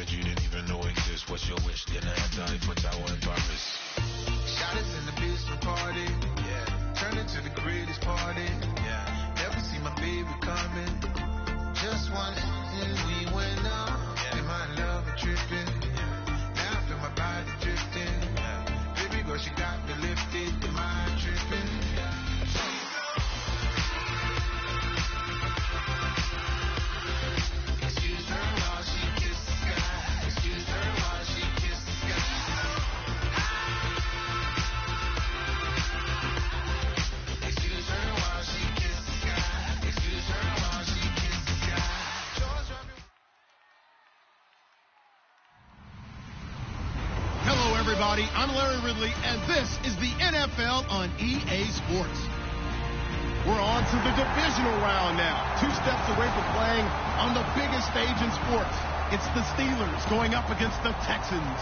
that you didn't even know exist. What's your wish? Then I die for Tower in Paris. Shot us in the basement party. Yeah. Turn it to the greatest party. Yeah. Never see my baby coming. Just one and we went up. Yeah. And my love a tripping. Yeah. Now I feel my body drifting. Yeah. Baby girl, she got me lifted. The mind tripping. Yeah. I'm Larry Ridley, and this is the NFL on EA Sports. We're on to the divisional round now, 2 steps away from playing on the biggest stage in sports. It's the Steelers going up against the Texans.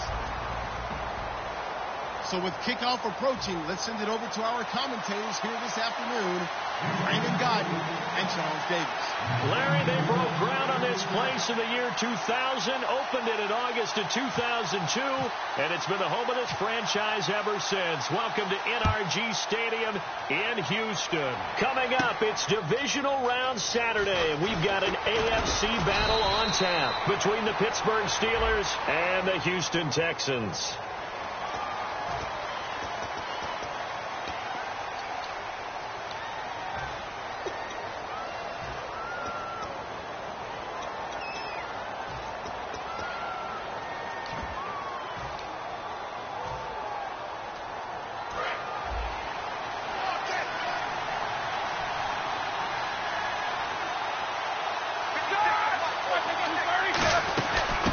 So with kickoff approaching, let's send it over to our commentators here this afternoon, Brandon Godden and Charles Davis. Larry, they broke ground on this place in the year 2000, opened it in August of 2002, and it's been the home of this franchise ever since. Welcome to NRG Stadium in Houston. Coming up, it's divisional round Saturday, and we've got an AFC battle on tap between the Pittsburgh Steelers and the Houston Texans.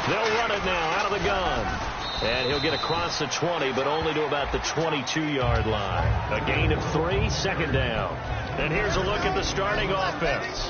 They'll run it now out of the gun. And he'll get across the 20, but only to about the 22-yard line. A gain of 3, second down. And here's a look at the starting offense.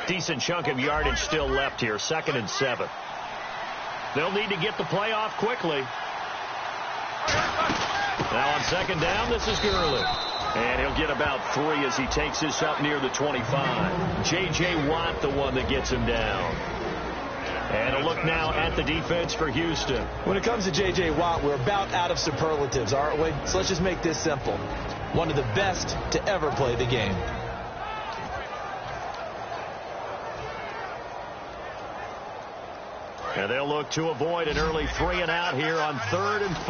Decent chunk of yardage still left here, 2nd and 7. They'll need to get the play off quickly. Now on 2nd down, this is Gurley. And he'll get about 3 as he takes this up near the 25. J.J. Watt, the one that gets him down. And a look now at the defense for Houston. When it comes to J.J. Watt, we're about out of superlatives, aren't we? So let's just make this simple. One of the best to ever play the game. And they'll look to avoid an early 3 and out here on 3rd and 4.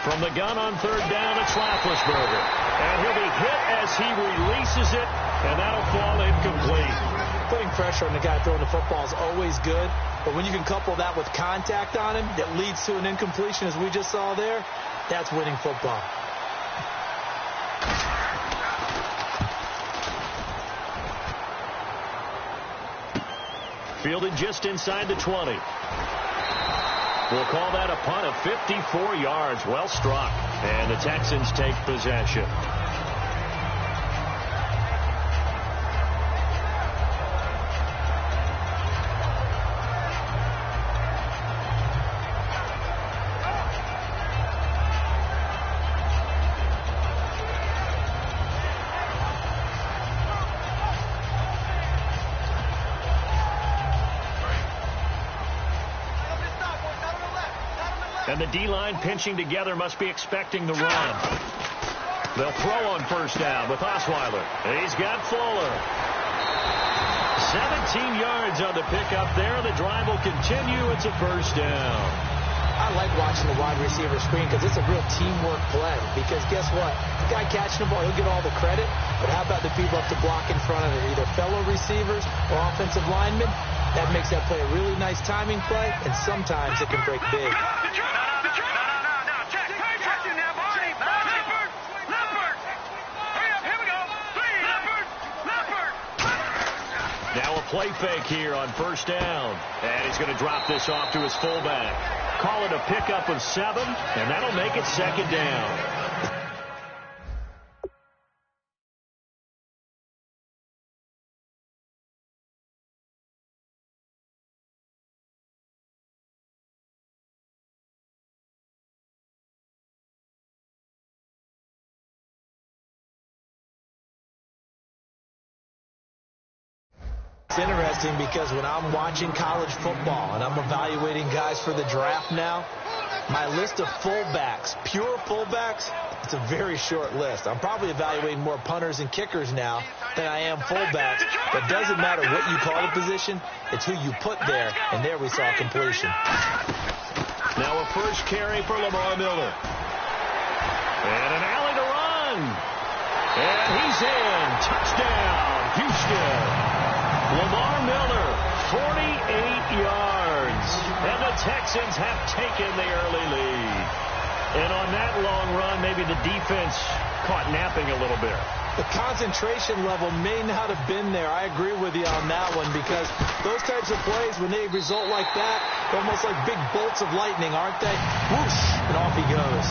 From the gun on 3rd down, it's Roethlisberger. And he'll be hit as he releases it, and that'll fall incomplete. Putting pressure on the guy throwing the football is always good, but when you can couple that with contact on him that leads to an incompletion, as we just saw there, that's winning football. Fielded just inside the 20. We'll call that a punt of 54 yards. Well struck. And the Texans take possession. And the D-line pinching together must be expecting the run. They'll throw on 1st down with Osweiler. And he's got Fuller. 17 yards on the pickup there. The drive will continue. It's a 1st down. I like watching the wide receiver screen because it's a real teamwork play. Because guess what? The guy catching the ball, he'll get all the credit. But how about the people up to block in front of him? Either fellow receivers or offensive linemen. That makes that play a really nice timing play, and sometimes it can break big. play fake here on first down. And he's going to drop this off to his fullback. Call it a pickup of 7, and that'll make it second down. It's interesting because when I'm watching college football and I'm evaluating guys for the draft now, my list of fullbacks, pure fullbacks, it's a very short list. I'm probably evaluating more punters and kickers now than I am fullbacks. But it doesn't matter what you call the position, it's who you put there, and there we saw completion. Now a first carry for Lamar Miller. And an alley to run. And he's in. Touchdown, Houston. Lamar Miller, 48 yards. And the Texans have taken the early lead. And on that long run, maybe the defense caught napping a little bit. The concentration level may not have been there. I agree with you on that one because those types of plays, when they result like that, they're almost like big bolts of lightning, aren't they? Whoosh, and off he goes.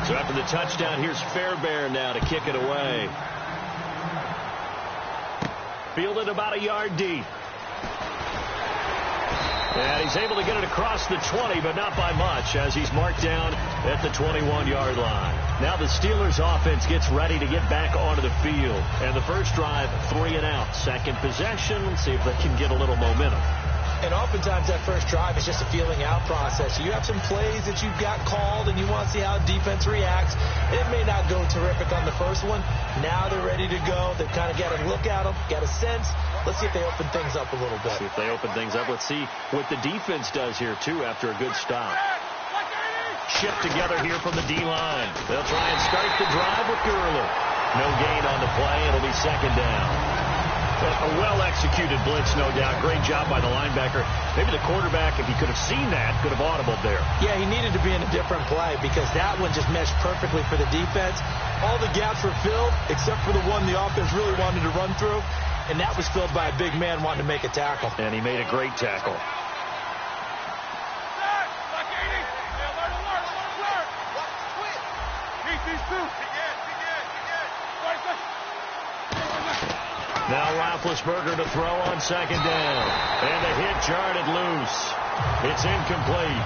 So after the touchdown, here's Fairbairn now to kick it away. Fielded about a yard deep. And he's able to get it across the 20, but not by much, as he's marked down at the 21-yard line. Now the Steelers offense gets ready to get back onto the field. And the first drive, 3 and out. Second possession, let's see if they can get a little momentum. And oftentimes that first drive is just a feeling out process. You have some plays that you've got called and you want to see how defense reacts. It may not go terrific on the first one. Now they're ready to go. They've kind of got a look at them, got a sense. Let's see if they open things up a little bit. See if they open things up. Let's see what the defense does here, too, after a good stop. Shift together here from the D-line. They'll try and start the drive with Gurley. No gain on the play. It'll be second down. A well-executed blitz, no doubt. Great job by the linebacker. Maybe the quarterback, if he could have seen that, could have audibled there. Yeah, he needed to be in a different play because that one just meshed perfectly for the defense. All the gaps were filled except for the one the offense really wanted to run through, and that was filled by a big man wanting to make a tackle. And he made a great tackle. Now Roethlisberger to throw on second down. And the hit jarred it loose. It's incomplete.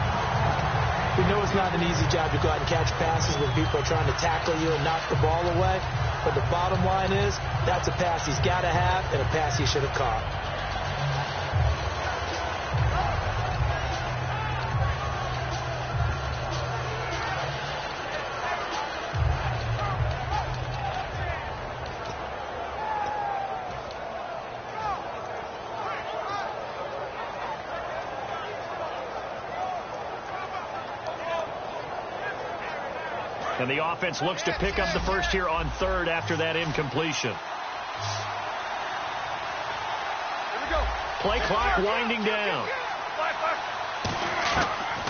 We know it's not an easy job to go out and catch passes when people are trying to tackle you and knock the ball away. But the bottom line is, that's a pass he's got to have and a pass he should have caught. And the offense looks to pick up the first here on third after that incompletion. Play clock winding down.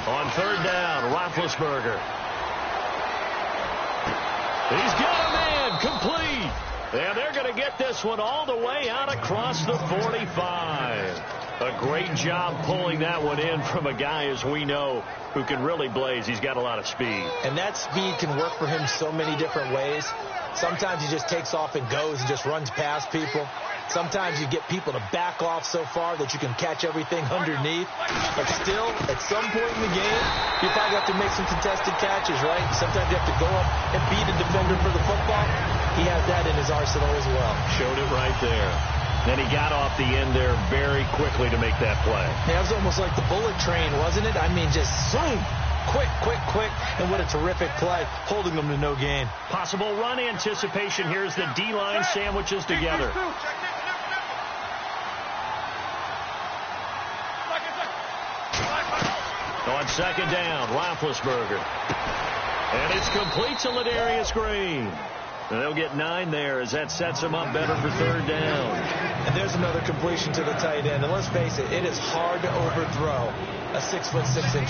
On third down, Roethlisberger. He's got a man, complete. And they're going to get this one all the way out across the 45. A great job pulling that one in from a guy, as we know, who can really blaze. He's got a lot of speed. And that speed can work for him so many different ways. Sometimes he just takes off and goes and just runs past people. Sometimes you get people to back off so far that you can catch everything underneath. But still, at some point in the game, you probably have to make some contested catches, right? Sometimes you have to go up and beat a defender for the football. He has that in his arsenal as well. Showed it right there. Then he got off the end there very quickly to make that play. Yeah, it was almost like the bullet train, wasn't it? I mean, just zoom. Quick, quick, quick. And what a terrific play, holding them to no gain. Possible run anticipation here as the D-line sandwiches together. On second down, Roethlisberger. And it's complete to Ladarius Green. And they'll get 9 there as that sets him up better for third down. And there's another completion to the tight end. And let's face it, it is hard to overthrow a 6'6"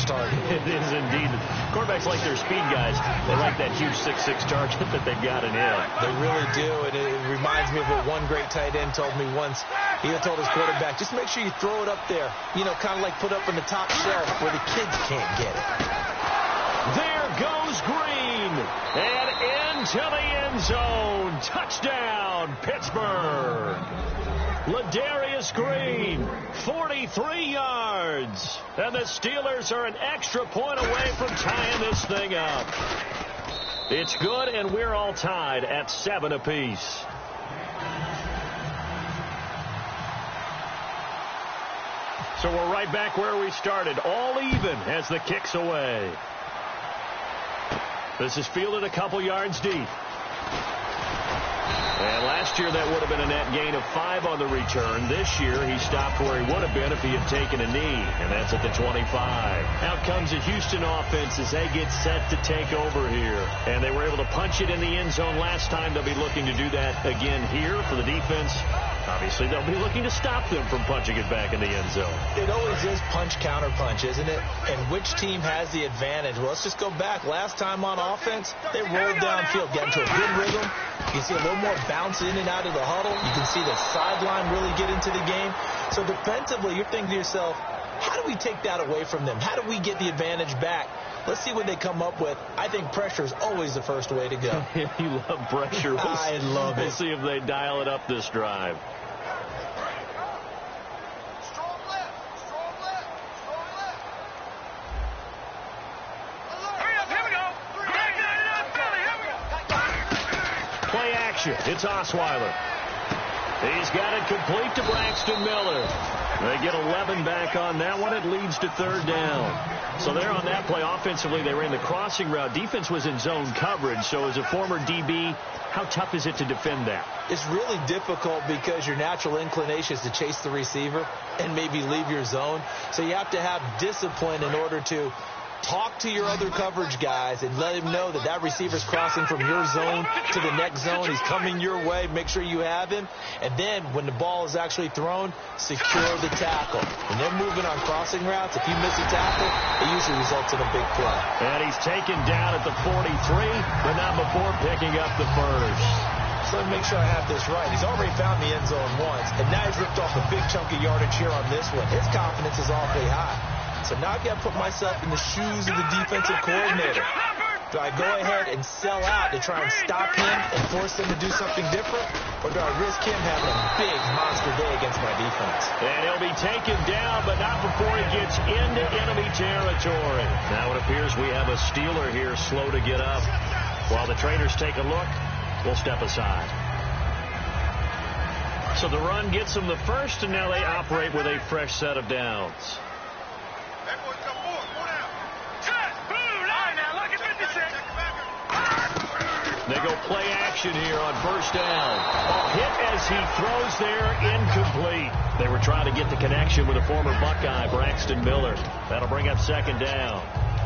target. It is indeed. Quarterbacks like their speed guys. They like that huge 6'6" target that they've got in him. They really do. And it reminds me of what one great tight end told me once. He had told his quarterback, just make sure you throw it up there. You know, kind of like put up in the top shelf where the kids can't get it. There goes Green. And into the end zone. Touchdown, Pittsburgh. Ladarius Green, 43 yards. And the Steelers are an extra point away from tying this thing up. It's good, and we're all tied at 7 apiece. So we're right back where we started, all even as the kick's away. This is fielded a couple yards deep. And last year that would have been a net gain of 5 on the return. This year he stopped where he would have been if he had taken a knee, and that's at the 25. Out comes the Houston offense as they get set to take over here. And they were able to punch it in the end zone last time. They'll be looking to do that again here for the defense. Obviously, they'll be looking to stop them from punching it back in the end zone. It always is punch-counter-punch, isn't it? And which team has the advantage? Well, let's just go back. Last time on offense, they rolled downfield, got into a good rhythm. You see a little more bounce in and out of the huddle. You can see the sideline really get into the game. So defensively, you're thinking to yourself, how do we take that away from them? How do we get the advantage back? Let's see what they come up with. I think pressure is always the first way to go. You love pressure. I love it. We'll see if they dial it up this drive. Play action. It's Osweiler. He's got it complete to Braxton Miller. They get 11 back on that one. It leads to 3rd down. So there on that play, offensively, they ran the crossing route. Defense was in zone coverage. So as a former DB, how tough is it to defend that? It's really difficult because your natural inclination is to chase the receiver and maybe leave your zone. So you have to have discipline in order to talk to your other coverage guys and let him know that that receiver's crossing from your zone to the next zone. He's coming your way. Make sure you have him. And then when the ball is actually thrown, secure the tackle. When they're moving on crossing routes, if you miss a tackle, it usually results in a big play. And he's taken down at the 43, but not before picking up the first. So let me make sure I have this right. He's already found the end zone once, and now he's ripped off a big chunk of yardage here on this one. His confidence is awfully high. So now I've got to put myself in the shoes of the defensive coordinator. Do I go ahead and sell out to try and stop him and force him to do something different? Or do I risk him having a big monster day against my defense? And he'll be taken down, but not before he gets into enemy territory. Now it appears we have a Steeler here slow to get up. While the trainers take a look, we'll step aside. So the run gets them the first, and now they operate with a fresh set of downs. They go play action here on first down. Hit as he throws there, incomplete. They were trying to get the connection with a former Buckeye, Braxton Miller. That'll bring up 2nd down.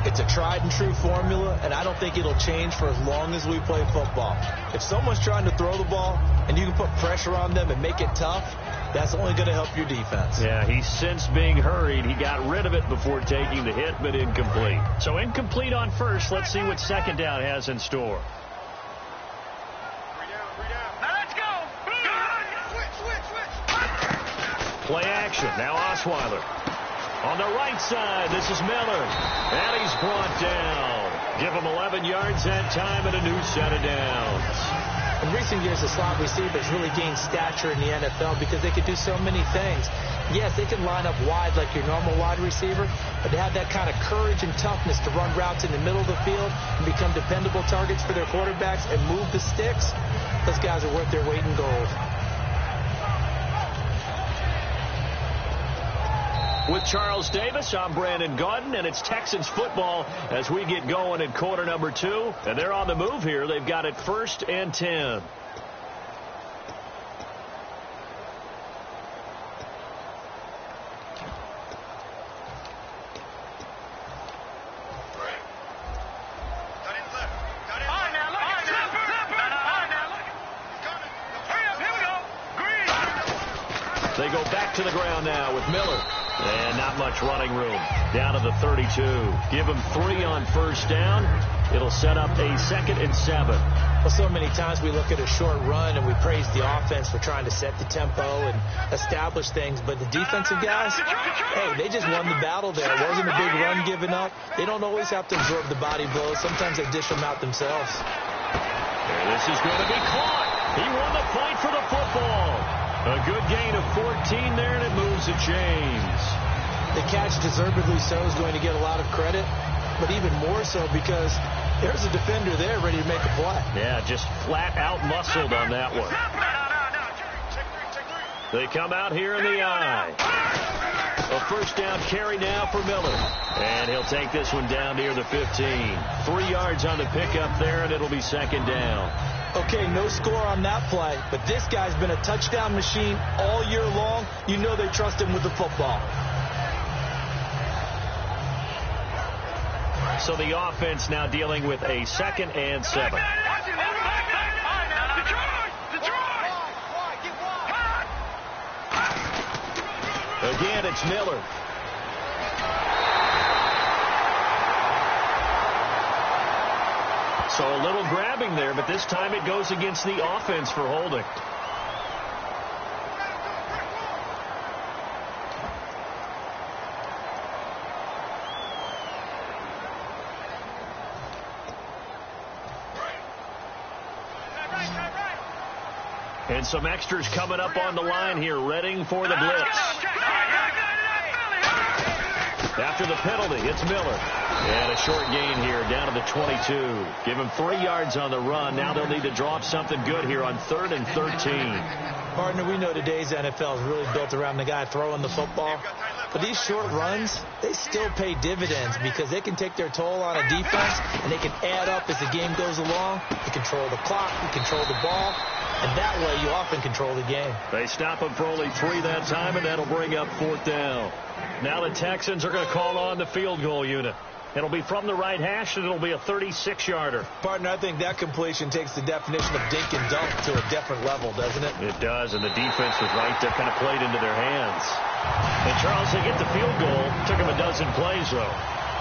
It's a tried and true formula, and I don't think it'll change for as long as we play football. If someone's trying to throw the ball and you can put pressure on them and make it tough, that's only going to help your defense. Yeah, he's since being hurried. He got rid of it before taking the hit, but incomplete. So incomplete on first. Let's see what 2nd down has in store. Play action. Now Osweiler. On the right side, this is Miller. And he's brought down. Give him 11 yards that time and a new set of downs. In recent years, the slot receivers really gained stature in the NFL because they could do so many things. Yes, they can line up wide like your normal wide receiver, but they have that kind of courage and toughness to run routes in the middle of the field and become dependable targets for their quarterbacks and move the sticks. Those guys are worth their weight in gold. With Charles Davis, I'm Brandon Gaudin, and it's Texans football as we get going in quarter number 2. And they're on the move here. They've got it 1st and 10. to the ground now with Miller. And not much running room. Down to the 32. Give him 3 on first down. It'll set up a 2nd and 7. Well, so many times we look at a short run and we praise the offense for trying to set the tempo and establish things. But the defensive guys, hey, they just won the battle there. It wasn't a big run given up. They don't always have to absorb the body blows. Sometimes they dish them out themselves. And this is going to be caught. He won the fight for the football. A good gain of 14 there, and it moves the chains. The catch, deservedly so, is going to get a lot of credit, but even more so because there's a defender there ready to make a play. Yeah, just flat out muscled on that one. They come out here in the eye. A first down carry now for Miller. And he'll take this one down near the 15. 3 yards on the pickup there, and it'll be 2nd down. Okay, no score on that play, but this guy's been a touchdown machine all year long. You know they trust him with the football. So the offense now dealing with a 2nd and 7. Again, it's Miller. So a little grabbing there, but this time it goes against the offense for holding. And some extras coming up on the line here, readying for the blitz. After the penalty, it's Miller. And a short gain here, down to the 22. Give him 3 yards on the run. Now they'll need to draw up something good here on 3rd and 13. Partner, we know today's NFL is really built around the guy throwing the football. But these short runs, they still pay dividends because they can take their toll on a defense, and they can add up as the game goes along. You control the clock, you control the ball, and that way you often control the game. They stop him for only 3 that time, and that'll bring up 4th down. Now the Texans are going to call on the field goal unit. It'll be from the right hash, and it'll be a 36-yarder. Partner, I think that completion takes the definition of dink and dunk to a different level, doesn't it? It does, and the defense was right there, kind of played into their hands. And Charles, they get the field goal. Took them a dozen plays, though.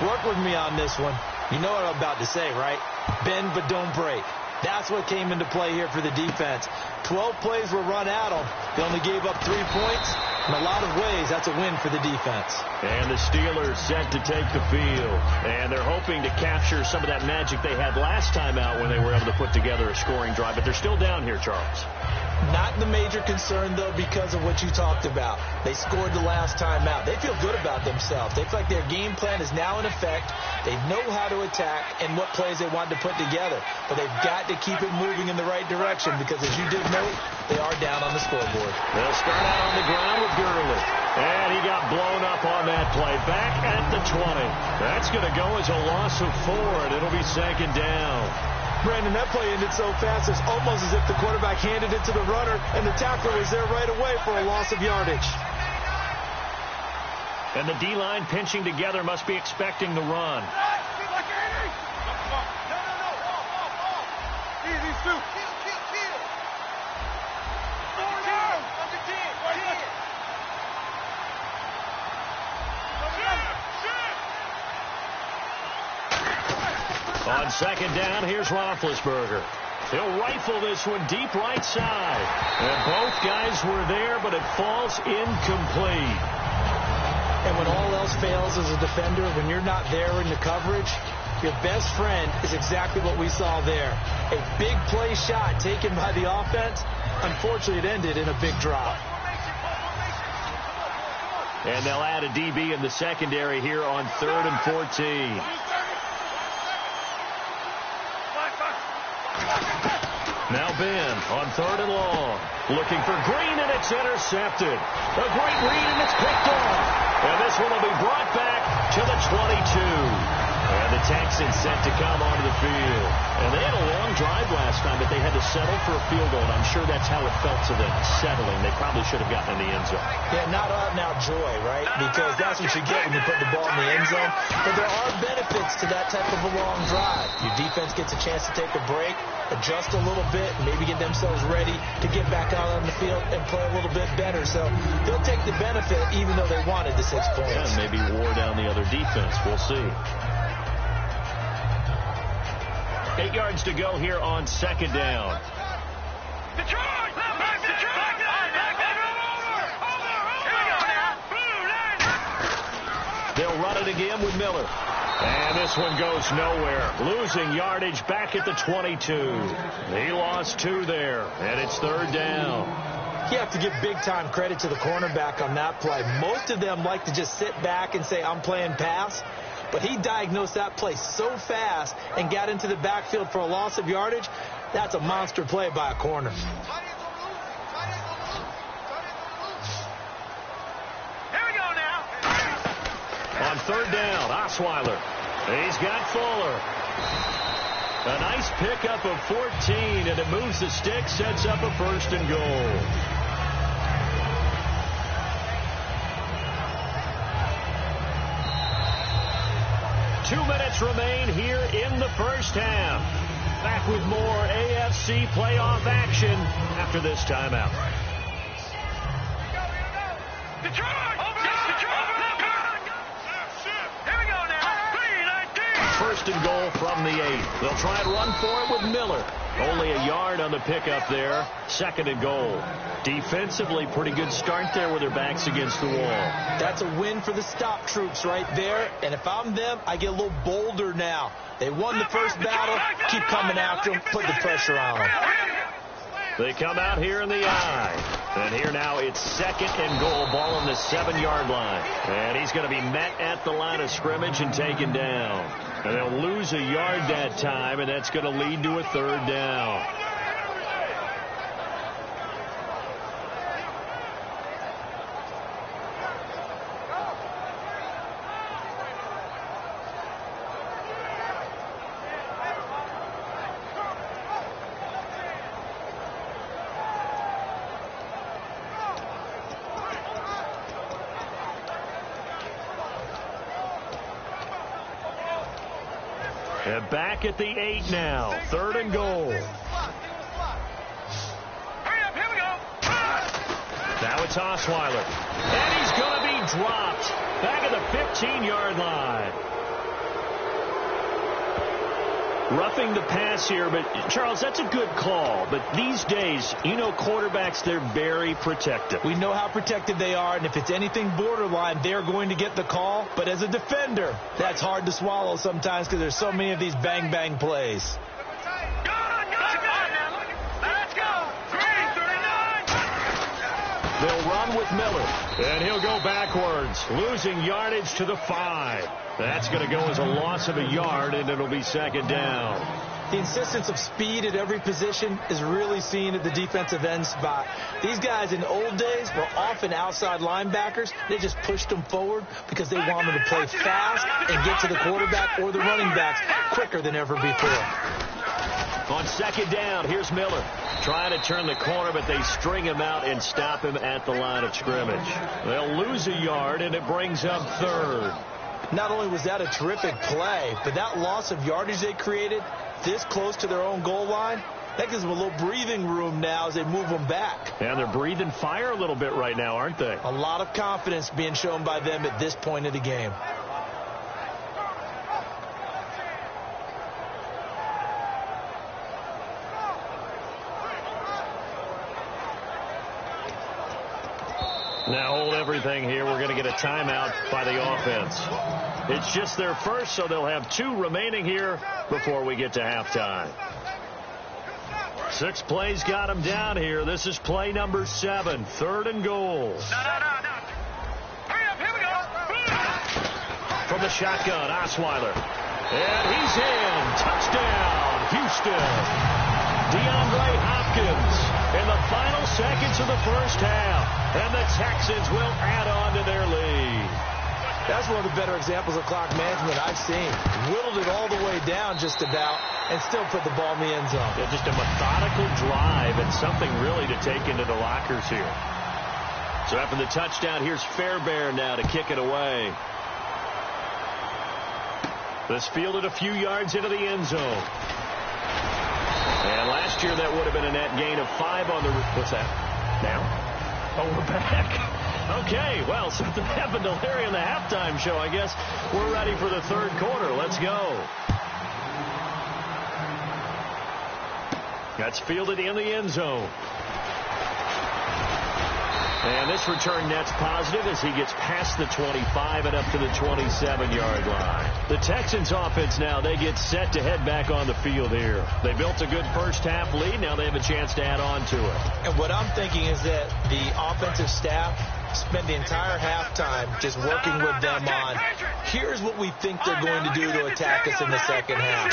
Work with me on this one. You know what I'm about to say, right? Bend but don't break. That's what came into play here for the defense. 12 plays were run at them. They only gave up 3 points. In a lot of ways, that's a win for the defense. And the Steelers set to take the field. And they're hoping to capture some of that magic they had last time out when they were able to put together a scoring drive. But they're still down here, Charles. Not the major concern, though, because of what you talked about. They scored the last time out. They feel good about themselves. They feel like their game plan is now in effect. They know how to attack and what plays they want to put together. But they've got to keep it moving in the right direction because, as you did note, they are down on the scoreboard. They'll start out on the ground with Gurley. And he got blown up on that play. Back at the 20. That's going to go as a loss of 4, and it'll be 2nd down. Brandon, that play ended so fast, it's almost as if the quarterback handed it to the runner, and the tackler was there right away for a loss of yardage. And the D-line pinching together must be expecting the run. On 2nd down, here's Roethlisberger. He'll rifle this one deep right side. And both guys were there, but it falls incomplete. And when all else fails as a defender, when you're not there in the coverage, your best friend is exactly what we saw there. A big play shot taken by the offense. Unfortunately, it ended in a big drop. And they'll add a DB in the secondary here on 3rd and 14. Now Ben on 3rd and long. Looking for Green, and it's intercepted. A great read, and it's picked off. And this one will be brought back to the 22. And the Texans set to come onto the field. And they had a long drive last time, but they had to settle for a field goal. And I'm sure that's how it felt to them, settling. They probably should have gotten in the end zone. Yeah, not out-and-out joy, right? Because that's what you get when you put the ball in the end zone. But there are benefits benefits to that type of a long drive. Your defense gets a chance to take a break, adjust a little bit, and maybe get themselves ready to get back out on the field and play a little bit better. So they'll take the benefit even though they wanted the 6 points. Yeah, maybe wore down the other defense. We'll see. 8 yards to go here on second down. They'll run it again with Miller. And this one goes nowhere. Losing yardage back at the 22. He lost 2 there, and it's third down. You have to give big-time credit to the cornerback on that play. Most of them like to just sit back and say, I'm playing pass. But he diagnosed that play so fast and got into the backfield for a loss of yardage. That's a monster play by a corner. On third down, Osweiler. He's got Fuller. A nice pickup of 14, and it moves the stick, sets up a first and goal. Two minutes remain here in the first half. Back with more AFC playoff action after this timeout. First and goal from the 8. They'll try and run for it with Miller. Only a yard on the pickup there. Second and goal. Defensively, pretty good start there with their backs against the wall. That's a win for the stop troops right there. And if I'm them, I get a little bolder now. They won the first battle. Keep coming after them. Put the pressure on them. They come out here in the eye. And here now it's second and goal. Ball on the 7-yard line. And he's going to be met at the line of scrimmage and taken down. And they'll lose a yard that time, and that's going to lead to a third down. And back at the 8 now. Third and goal. Now it's Osweiler. And he's going to be dropped. Back at the 15-yard line. Roughing the pass here, but Charles, that's a good call. But these days, you know, quarterbacks, they're very protective. We know how protected they are, and if it's anything borderline, they're going to get the call. But as a defender, that's hard to swallow sometimes because there's so many of these bang-bang plays. They'll run with Miller, and he'll go backwards, losing yardage to the 5. That's going to go as a loss of a yard, and it'll be second down. The insistence of speed at every position is really seen at the defensive end spot. These guys in old days were often outside linebackers. They just pushed them forward because they wanted to play fast and get to the quarterback or the running backs quicker than ever before. On second down, here's Miller. Trying to turn the corner, but they string him out and stop him at the line of scrimmage. They'll lose a yard, and it brings up third. Not only was that a terrific play, but that loss of yardage they created this close to their own goal line, that gives them a little breathing room now as they move them back. And they're breathing fire a little bit right now, aren't they? A lot of confidence being shown by them at this point of the game. Now hold everything here. We're going to get a timeout by the offense. It's just their first, so they'll have 2 remaining here before we get to halftime. 6 plays got them down here. This is play number 7, third and goal. No. Hurry up, here we go. From the shotgun, Osweiler. And he's in. Touchdown, Houston. DeAndre Hopkins in the final seconds of the first half. And the Texans will add on to their lead. That's one of the better examples of clock management I've seen. Whittled it all the way down just about and still put the ball in the end zone. Yeah, just a methodical drive and something really to take into the lockers here. So after the touchdown, here's Fairbairn now to kick it away. This fielded a few yards into the end zone. And last year that would have been a net gain of 5 on the... What's that? Now? Oh, we're back. Okay, well, something happened to Larry in the halftime show. I guess we're ready for the third quarter. Let's go. That's fielded in the end zone. And this return net's positive as he gets past the 25 and up to the 27-yard line. The Texans offense now, they get set to head back on the field here. They built a good first-half lead. Now they have a chance to add on to it. And what I'm thinking is that the offensive staff spend the entire halftime just working with them on, here's what we think they're going to do to attack us in the second half.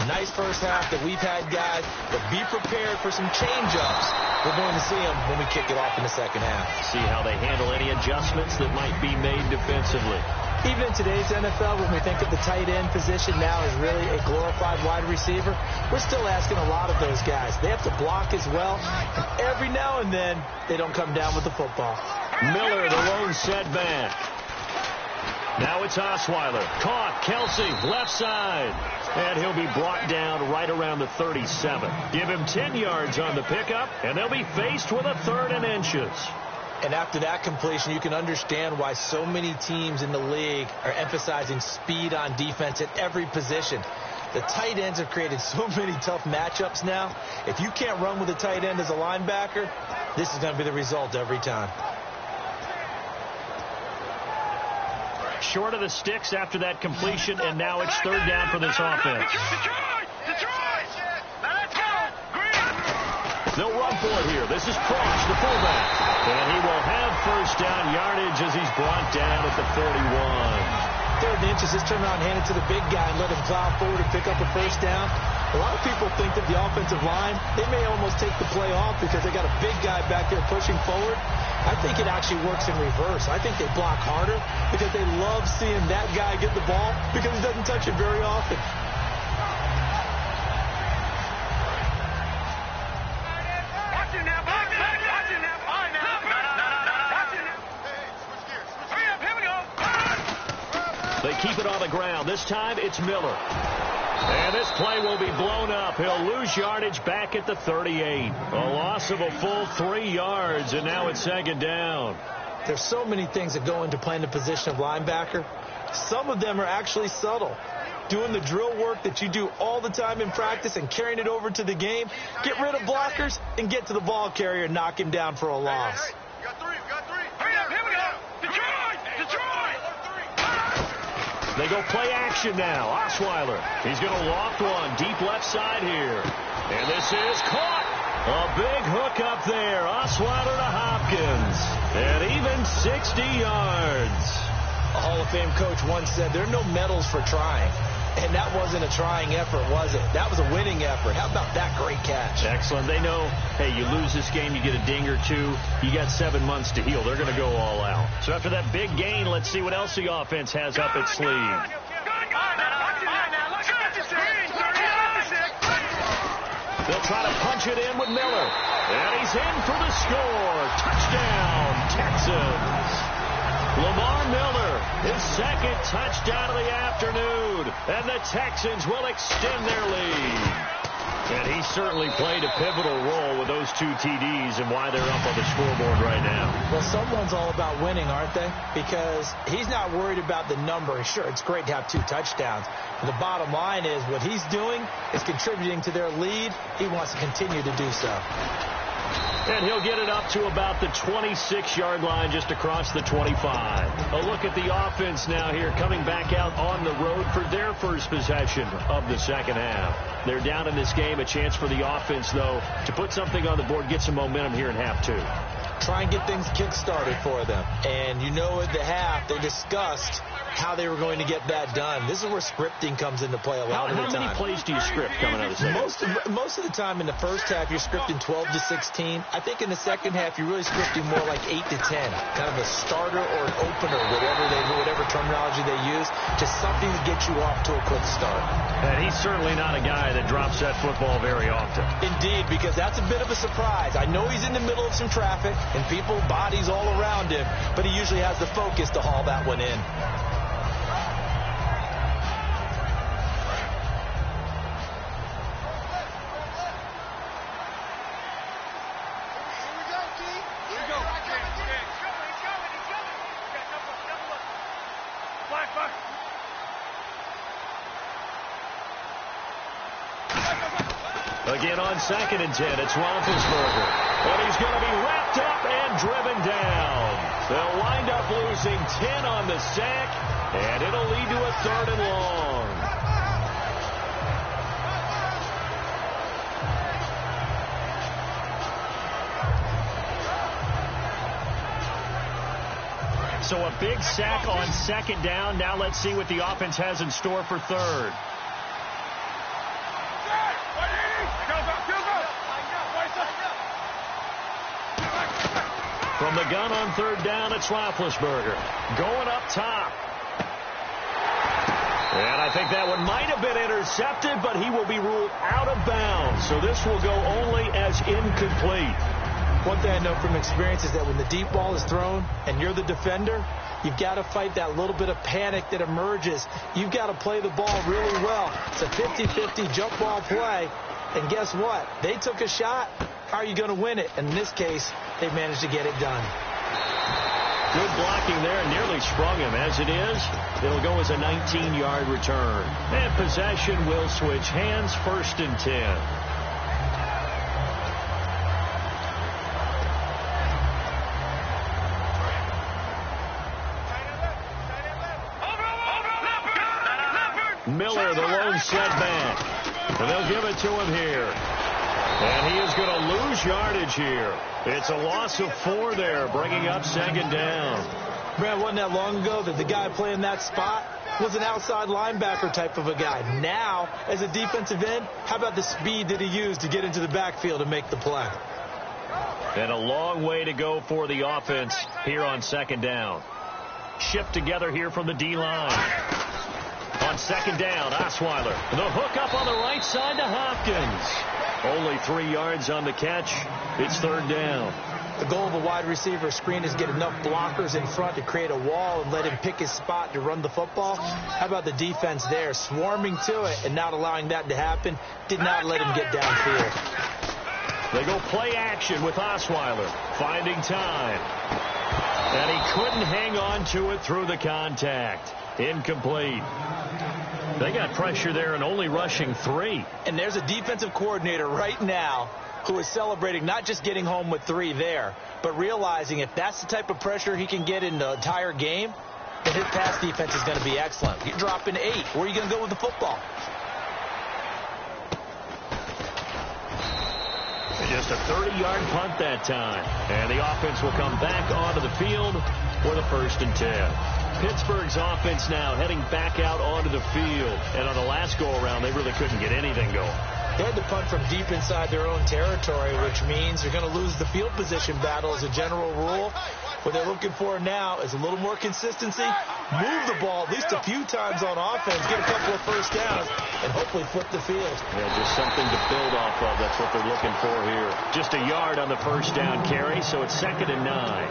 Nice first half that we've had, guys, but be prepared for some change-ups. We're going to see them when we kick it off in the second half. See how they handle any adjustments that might be made defensively. Even in today's NFL, when we think of the tight end position now as really a glorified wide receiver, we're still asking a lot of those guys. They have to block as well, and every now and then, they don't come down with the football. Miller, the lone setback. Now it's Osweiler. Caught. Kelsey, left side. And he'll be brought down right around the 37. Give him 10 yards on the pickup, and they'll be faced with a 3rd and inches. And after that completion, you can understand why so many teams in the league are emphasizing speed on defense at every position. The tight ends have created so many tough matchups now. If you can't run with a tight end as a linebacker, this is going to be the result every time. Short of the sticks after that completion, and now it's 3rd down for this offense. Detroit! Let's go! They'll run for it here. This is Frost, the fullback. And he will have first down yardage as he's brought down at the 41. 3rd and inches, just turn around and hand it to the big guy and let him plow forward and pick up a first down. A lot of people think that the offensive line, they may almost take the play off because they got a big guy back there pushing forward. I think it actually works in reverse. I think they block harder because they love seeing that guy get the ball because he doesn't touch it very often. Watch it now, watch it now. Watch it now. Hurry up, here we go. They keep it on the ground. This time it's Miller. And this play will be blown up. He'll lose yardage back at the 38. A loss of a full 3 yards, and now it's 2nd down. There's so many things that go into playing the position of linebacker. Some of them are actually subtle. Doing the drill work that you do all the time in practice and carrying it over to the game. Get rid of blockers and get to the ball carrier and knock him down for a loss. Hey, we got three. Hurry up, here we go. Detroit! They go play action now. Osweiler. He's going to loft one deep left side here. And this is caught. A big hook up there. Osweiler to Hopkins. And even 60 yards. A Hall of Fame coach once said there are no medals for trying. And that wasn't a trying effort, was it? That was a winning effort. How about that great catch? Excellent. They know, hey, you lose this game, you get a ding or two. You got 7 months to heal. They're going to go all out. So after that big gain, let's see what else the offense has up its sleeve. They'll try to punch it in with Miller. And he's in for the score. Touchdown, Texans. Lamar Miller, his 2nd touchdown of the afternoon, and the Texans will extend their lead. And he certainly played a pivotal role with those 2 TDs and why they're up on the scoreboard right now. Well, someone's all about winning, aren't they? Because he's not worried about the number. Sure, it's great to have 2 touchdowns. And the bottom line is what he's doing is contributing to their lead. He wants to continue to do so. And he'll get it up to about the 26-yard line just across the 25. A look at the offense now here coming back out on the road for their first possession of the second half. They're down in this game. A chance for the offense, though, to put something on the board, get some momentum here in half 2. Try and get things kick-started for them. And you know at the half they discussed how they were going to get that done. This is where scripting comes into play a lot of the time. How many plays do you script coming out of the second? Most of the time in the first half, you're scripting 12 to 16. I think in the second half, you're really scripting more like 8 to 10. Kind of a starter or an opener, whatever terminology they use. Just something to get you off to a quick start. And he's certainly not a guy that drops that football very often. Indeed, because that's a bit of a surprise. I know he's in the middle of some traffic and people, bodies all around him, but he usually has the focus to haul that one in. Again on 2nd and 10, it's Roethlisberger. And he's going to be wrapped up and driven down. They'll wind up losing 10 on the sack, and it'll lead to a 3rd and long. So a big sack on 2nd down. Now let's see what the offense has in store for 3rd. From the gun on 3rd down, it's Roethlisberger. Going up top. And I think that one might have been intercepted, but he will be ruled out of bounds. So this will go only as incomplete. One thing I know from experience is that when the deep ball is thrown and you're the defender, you've got to fight that little bit of panic that emerges. You've got to play the ball really well. It's a 50-50 jump ball play. And guess what? They took a shot. How are you going to win it? And in this case, they managed to get it done. Good blocking there, nearly sprung him. As it is, it'll go as a 19-yard return. And possession will switch hands, 1st and 10. Miller, the lone setback. And they'll give it to him here. And he is going to lose yardage here. It's a loss of 4 there, bringing up 2nd down. Man, wasn't that long ago that the guy playing that spot was an outside linebacker type of a guy. Now, as a defensive end, how about the speed that he used to get into the backfield and make the play? And a long way to go for the offense here on 2nd down. Shift together here from the D-line. On 2nd down, Osweiler. The hook up on the right side to Hopkins. Only 3 yards on the catch. It's 3rd down. The goal of a wide receiver screen is get enough blockers in front to create a wall and let him pick his spot to run the football. How about the defense there, swarming to it and not allowing that to happen? Did not let him get downfield. They go play action with Osweiler, finding time. And he couldn't hang on to it through the contact. Incomplete. They got pressure there and only rushing 3. And there's a defensive coordinator right now who is celebrating not just getting home with 3 there, but realizing if that's the type of pressure he can get in the entire game, then his pass defense is going to be excellent. You're dropping 8. Where are you going to go with the football? Just a 30-yard punt that time. And the offense will come back onto the field for the 1st and 10. Pittsburgh's offense now heading back out onto the field. And on the last go-around, they really couldn't get anything going. They had to punt from deep inside their own territory, which means they're going to lose the field position battle as a general rule. What they're looking for now is a little more consistency, move the ball at least a few times on offense, get a couple of 1st downs, and hopefully flip the field. Yeah, just something to build off of. That's what they're looking for here. Just a yard on the 1st down carry, so it's 2nd and 9.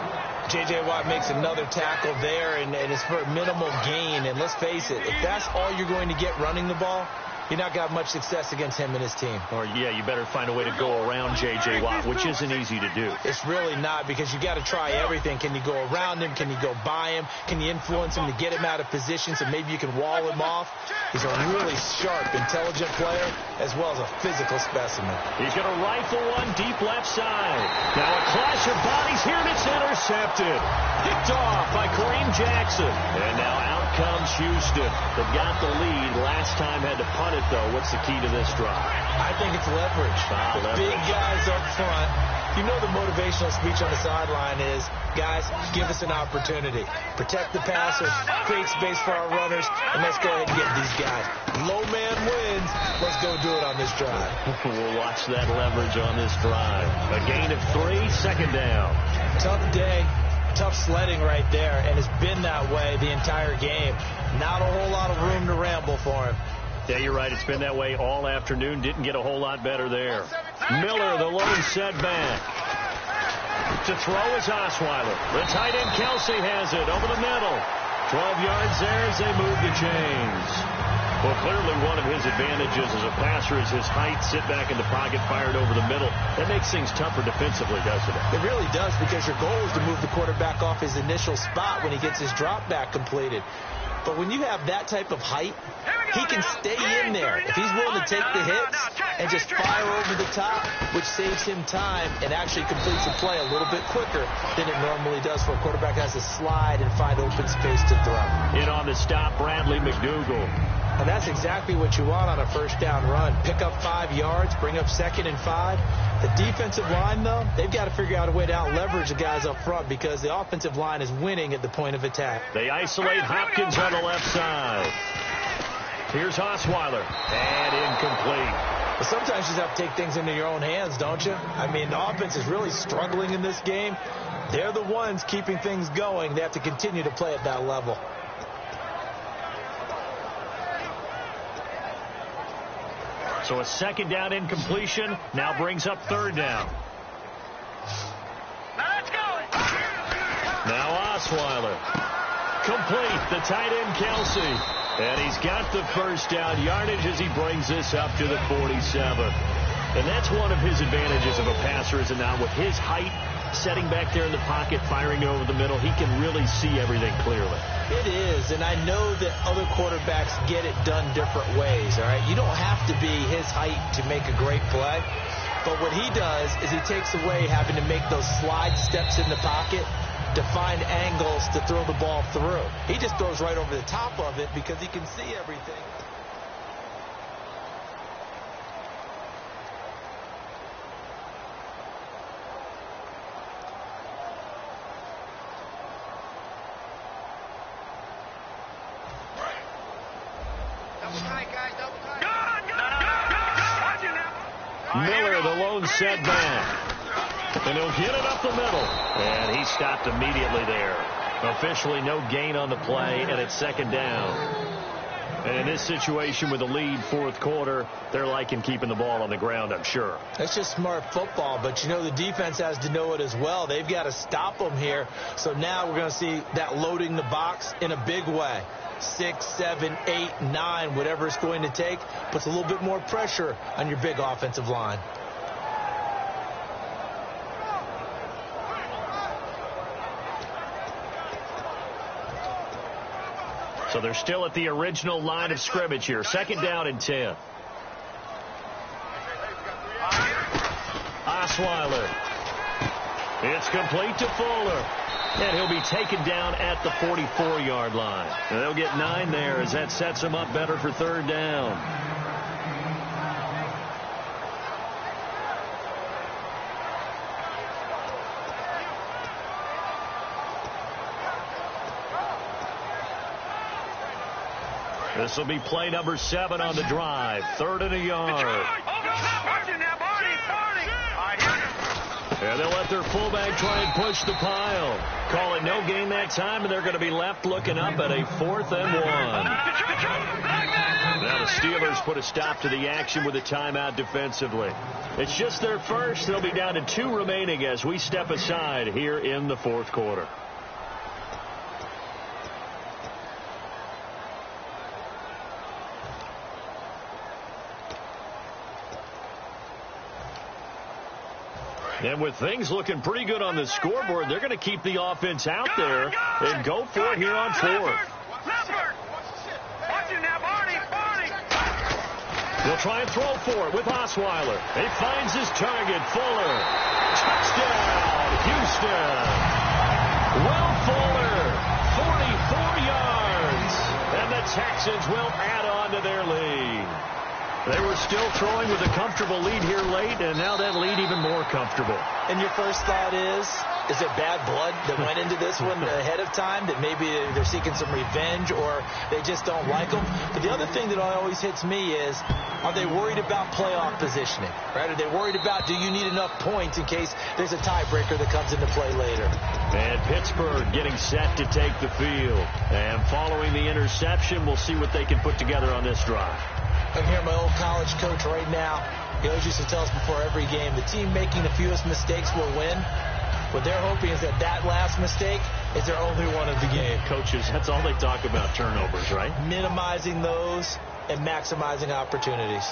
J.J. Watt makes another tackle there, and it's for a minimal gain. And let's face it, if that's all you're going to get running the ball, you're not going to have much success against him and his team. Or, yeah, you better find a way to go around J.J. Watt, which isn't easy to do. It's really not, because you got to try everything. Can you go around him? Can you go by him? Can you influence him to get him out of position so maybe you can wall him off? He's a really sharp, intelligent player, as well as a physical specimen. He's going to rifle one deep left side. Now a clash of bodies here, and it's intercepted. Picked off by Kareem Jackson. And now out comes Houston. They've got the lead. Last time had to punt it, though. What's the key to this drive? I think it's leverage. The big guys up front. You know the motivational speech on the sideline is, guys, give us an opportunity. Protect the passer, create space for our runners, and let's go ahead and get these guys. Low man wins. Let's go do it on this drive. We'll watch that leverage on this drive. A gain of 3, 2nd down. Tough day. Tough sledding right there, and it's been that way the entire game. Not a whole lot of room to ramble for him. Yeah, you're right. It's been that way all afternoon. Didn't get a whole lot better there. Miller, the lone setback. To throw is Osweiler. The tight end Kelsey has it over the middle. 12 yards there as they move the chains. Well, clearly one of his advantages as a passer is his height. Sit back in the pocket, fired over the middle. That makes things tougher defensively, doesn't it? It really does, because your goal is to move the quarterback off his initial spot when he gets his drop back completed. But when you have that type of height, he can stay in there. If he's willing to take the hits and just fire over the top, which saves him time and actually completes the play a little bit quicker than it normally does for a quarterback that has to slide and find open space to throw. In on the stop, Bradley McDougal. And that's exactly what you want on a first down run. Pick up 5 yards, bring up 2nd and 5. The defensive line, though, they've got to figure out a way to out-leverage the guys up front because the offensive line is winning at the point of attack. They isolate Hopkins on the left side. Here's Osweiler, and incomplete. But sometimes you just have to take things into your own hands, don't you? I mean, the offense is really struggling in this game. They're the ones keeping things going. They have to continue to play at that level. So a 2nd down incompletion now brings up 3rd down. Let's go. Now Osweiler. Complete. The tight end, Kelsey. And he's got the first down yardage as he brings this up to the 47. And that's one of his advantages of a passer, is it not? With his height, setting back there in the pocket, firing it over the middle, he can really see everything clearly. It is, and I know that other quarterbacks get it done different ways, all right? You don't have to be his height to make a great play, but what he does is he takes away having to make those slide steps in the pocket to find angles to throw the ball through. He just throws right over the top of it because he can see everything. Miller, the lone setback. And he'll get it up the middle. And he stopped immediately there. Officially no gain on the play, and it's 2nd down. And in this situation with the lead 4th quarter, they're liking keeping the ball on the ground, I'm sure. That's just smart football, but you know the defense has to know it as well. They've got to stop them here. So now we're going to see that loading the box in a big way. 6, 7, 8, 9, whatever it's going to take, puts a little bit more pressure on your big offensive line. So they're still at the original line of scrimmage here. 2nd down and 10. Osweiler. It's complete to Fuller. And he'll be taken down at the 44-yard line. And they'll get 9 there as that sets them up better for 3rd down. This will be play number 7 on the drive. 3rd and a yard. And they'll let their fullback try and push the pile. Call it no gain that time, and they're going to be left looking up at a 4th and 1. Now the Steelers put a stop to the action with a timeout defensively. It's just their first. They'll be down to 2 remaining as we step aside here in the 4th quarter. And with things looking pretty good on the scoreboard, they're going to keep the offense out there and go for it here on 4th. They'll try and throw for it with Osweiler. He finds his target, Fuller. Touchdown, Houston. Will Fuller, 44 yards. And the Texans will add on to their lead. They were still throwing with a comfortable lead here late, and now that lead even more comfortable. And your first thought is it bad blood that went into this one ahead of time, that maybe they're seeking some revenge or they just don't like them? But the other thing that always hits me is, are they worried about playoff positioning? Right? Are they worried about, do you need enough points in case there's a tiebreaker that comes into play later? And Pittsburgh getting set to take the field. And following the interception, we'll see what they can put together on this drive. I'm here, my old college coach right now. He always used to tell us before every game, the team making the fewest mistakes will win. What they're hoping is that last mistake is their only one of the game. Coaches, that's all they talk about, turnovers, right? Minimizing those and maximizing opportunities.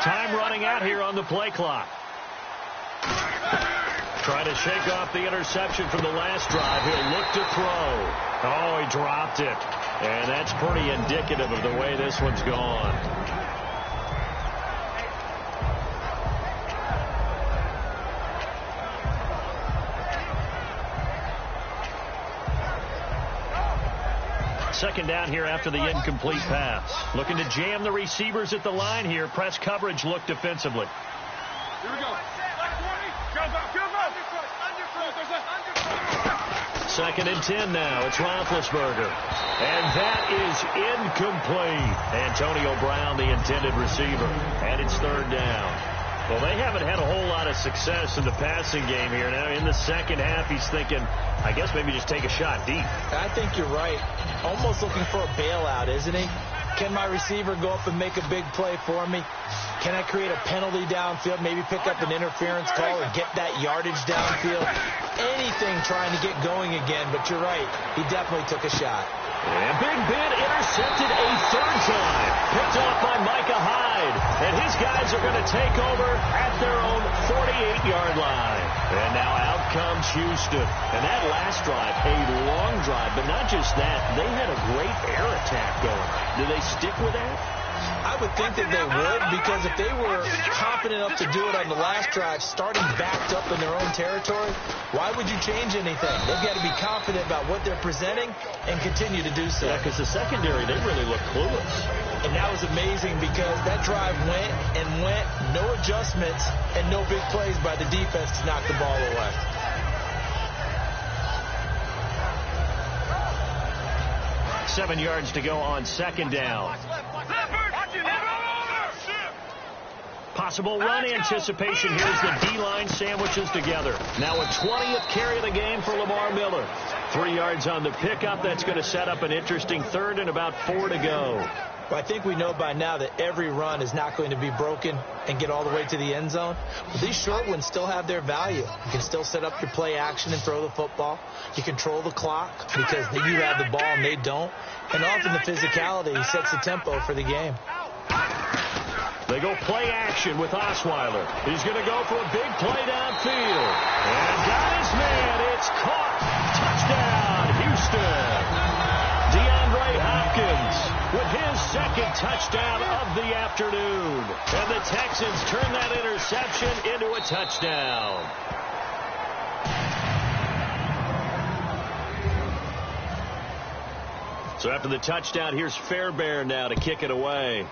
Time running out here on the play clock. Trying to shake off the interception from the last drive. He'll look to throw. Oh, he dropped it. And that's pretty indicative of the way this one's gone. Second down here after the incomplete pass. Looking to jam the receivers at the line here. Press coverage look defensively. Here we go. Second and 10 now. It's Roethlisberger. And that is incomplete. Antonio Brown, the intended receiver. And it's third down. Well, they haven't had a whole lot of success in the passing game here. Now, in the second half, he's thinking, I guess maybe just take a shot deep. I think you're right. Almost looking for a bailout, isn't he? Can my receiver go up and make a big play for me? Can I create a penalty downfield, maybe pick up an interference call or get that yardage downfield? Anything trying to get going again, but you're right. He definitely took a shot. And Big Ben intercepted a third time. Picked off by Micah Hyde. And his guys are going to take over at their own 48-yard line. And now out comes Houston. And that last drive, a long drive, but not just that. They had a great air attack going. Do they stick with that? I would think that they would, because if they were confident enough to do it on the last drive, starting backed up in their own territory, why would you change anything? They've got to be confident about what they're presenting and continue to do so. Yeah, because the secondary, they really look clueless. And that was amazing because that drive went and went, no adjustments, and no big plays by the defense to knock the ball away. Seven yards to go on second down. Possible run anticipation. Here's the D-line sandwiches together. Now a 20th carry of the game for Lamar Miller. 3 yards on the pickup. That's going to set up an interesting third and about 4 to go. Well, I think we know by now that every run is not going to be broken and get all the way to the end zone. But these short ones still have their value. You can still set up your play action and throw the football. You control the clock because you have the ball and they don't. And often the physicality sets the tempo for the game. They go play action with Osweiler. He's going to go for a big play downfield. And got his man. It's caught. Touchdown, Houston. DeAndre Hopkins with his second touchdown of the afternoon. And the Texans turn that interception into a touchdown. So after the touchdown, here's Fairbairn now to kick it away.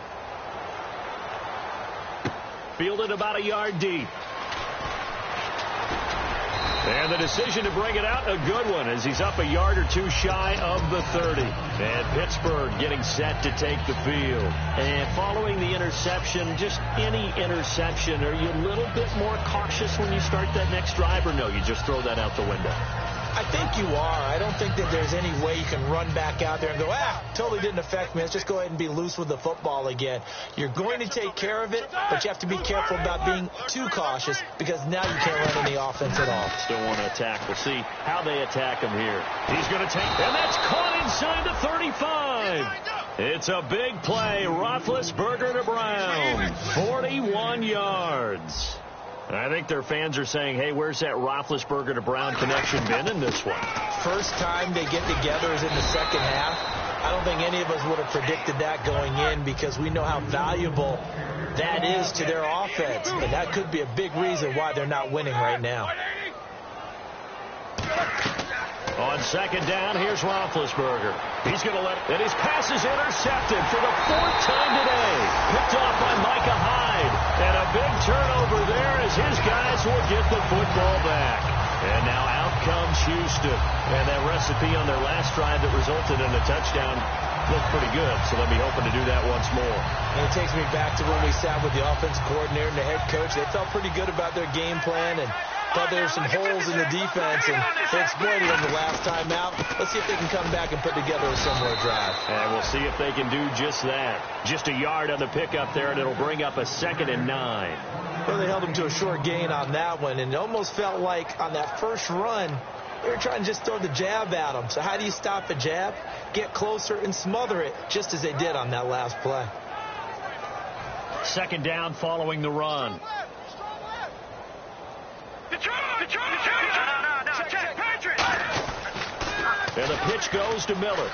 Fielded about a yard deep. And the decision to bring it out, a good one, as he's up a yard or two shy of the 30. And Pittsburgh getting set to take the field. And following the interception, just any interception, are you a little bit more cautious when you start that next drive, or no, you just throw that out the window? I think you are. I don't think that there's any way you can run back out there and go, totally didn't affect me. Let's just go ahead and be loose with the football again. You're going to take care of it, but you have to be careful about being too cautious because now you can't run any offense at all. Still want to attack. We'll see how they attack him here. He's going to take, and that's caught inside the 35. It's a big play. Roethlisberger to Brown. 41 yards. I think their fans are saying, hey, where's that Roethlisberger to Brown connection been in this one? First time they get together is in the second half. I don't think any of us would have predicted that going in because we know how valuable that is to their offense. And that could be a big reason why they're not winning right now. On second down, here's Roethlisberger. He's going to and his pass is intercepted for the 4th time today. Picked off by Micah Hyde. And a big turnover there as his guys will get the football back. And now out comes Houston. And that recipe on their last drive that resulted in a touchdown looked pretty good. So they'll be hoping to do that once more. And it takes me back to when we sat with the offense coordinator and the head coach. They felt pretty good about their game plan and thought there were some holes in the defense, and they exploited them the last time out. Let's see if they can come back and put together a similar drive. And we'll see if they can do just that. Just a yard on the pickup there, and it'll bring up a 2nd and 9. Well, they held them to a short gain on that one, and it almost felt like on that first run, they were trying to just throw the jab at them. So how do you stop a jab? Get closer and smother it, just as they did on that last play. Second down following the run. And the pitch goes to Miller.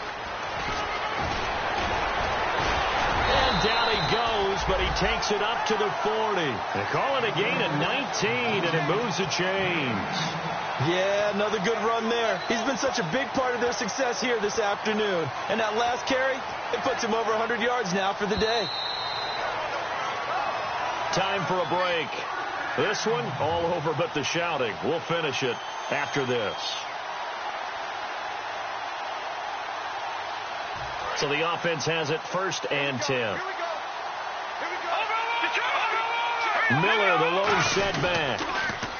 And down he goes, but he takes it up to the 40. They call it a gain of 19, and it moves the chains. Yeah, another good run there. He's been such a big part of their success here this afternoon. And that last carry, it puts him over 100 yards now for the day. Time for a break. This one, all over but the shouting. We'll finish it after this. So the offense has it 1st and 10. Miller, the low setback.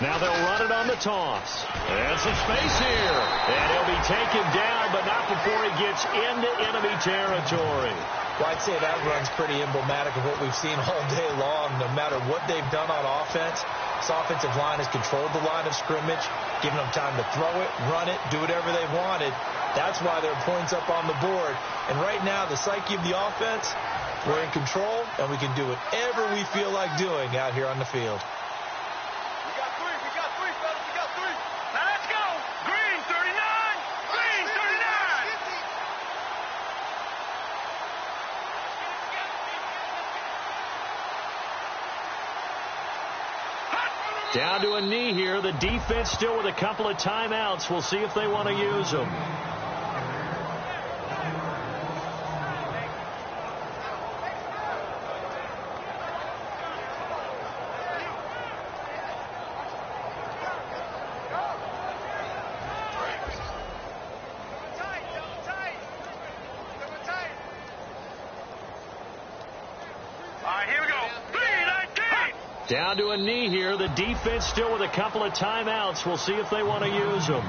Now they'll run it on the toss. And some space here. And he'll be taken down, but not before he gets into enemy territory. Well, I'd say that run's pretty emblematic of what we've seen all day long. No matter what they've done on offense, this offensive line has controlled the line of scrimmage, given them time to throw it, run it, do whatever they wanted. That's why there are points up on the board. And right now, the psyche of the offense, we're in control, and we can do whatever we feel like doing out here on the field. We got three, fellas. We got three. Now let's go. Green, 39. Green, 39. Down to a knee here. The defense still with a couple of timeouts. We'll see if they want to use them. Down to a knee here. The defense still with a couple of timeouts. We'll see if they want to use them.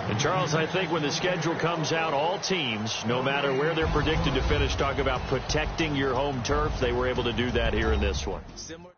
And Charles, I think when the schedule comes out, all teams, no matter where they're predicted to finish, talk about protecting your home turf. They were able to do that here in this one. Similar.